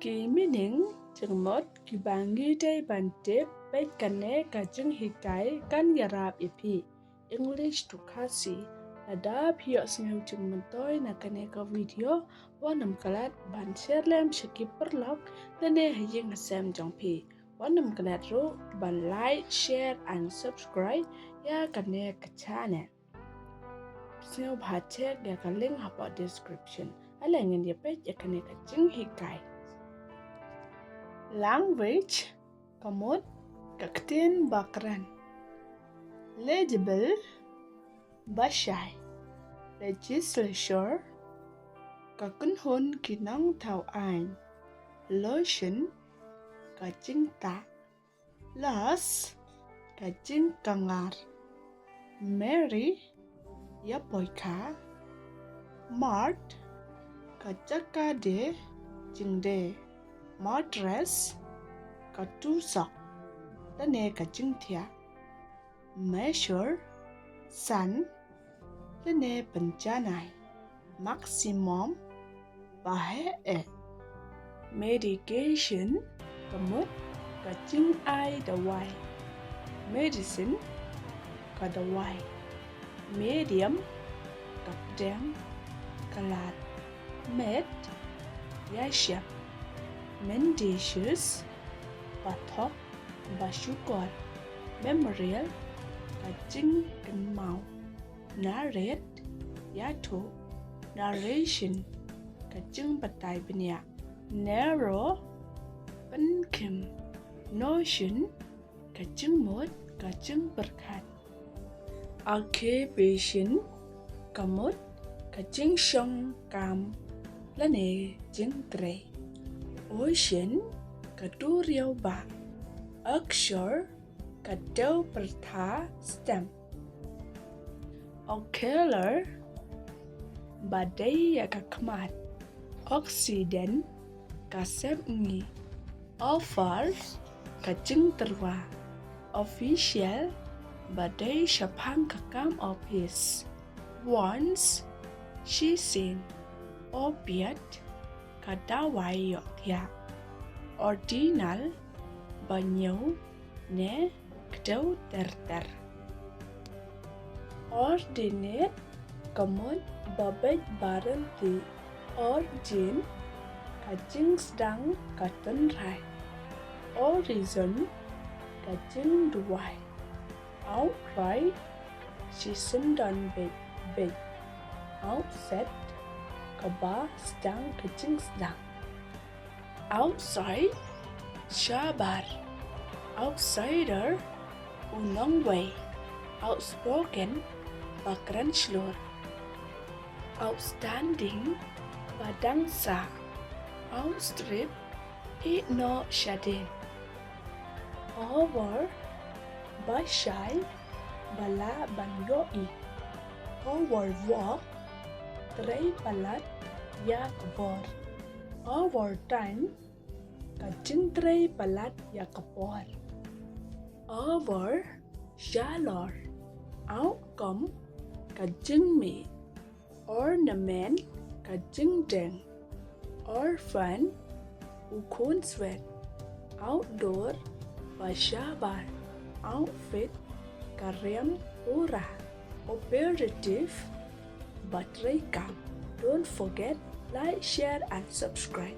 Kỳ meaning chừng một kỳ bangi day bante bay kane ka chừng hikai kan yarap ipi English to kasi ada pio sngau chừng man toy na kane ka video wanam kalat ban share lem shiki perlok lene haying hasam jong pi wanam kalat ro ban like share and subscribe ya kane ka channel sngau bha check ya ka link hapa description ala ngin ya page ya kane ka chừng hikai language kamut kaktin bakran legible bashai legislature kakun hon kinang thao ain lotion kaching ta las kaching kangar mary yapoika mart kachaka de jingde mattress ka tu sok ta ne ka ching thia measure san ta ne panchanai maximum ba he e medication ka mut ka ching ai da wai medicine ka da wai medium ka dang kalat med ya shap mendacious bathok basukor memorial kaching kenmau narrate yato narration kaching batai benya narrow penkim notion kaching mot kaching berkat occupation kamut kaching shong kam lane jing tre ocean kadu riau ba offshore kadu pertha stem ocular badai ya kakmat oxidant kasep ngi offer kaching terwa official badai shapang kakam office once she seen opiate kadawai yok thia ordinal banyo ne kdau ter ordinate kamut babet baranti origin kaching sedang katan rai origin kaching duai outright season dan bed outset kaba sedang kaching sedang outside shabar outsider unong way outspoken bakran slur outstanding badangsa outstrip no shadin over bashai bala banyoi overwalk tray palat ya kabor overtime kaching tray palat ya kabor over shalor outcome kaching mi ornament kaching deng orphan ukun sweat outdoor bashabar outfit karyam pura operative battery cap. Don't forget like, share and subscribe.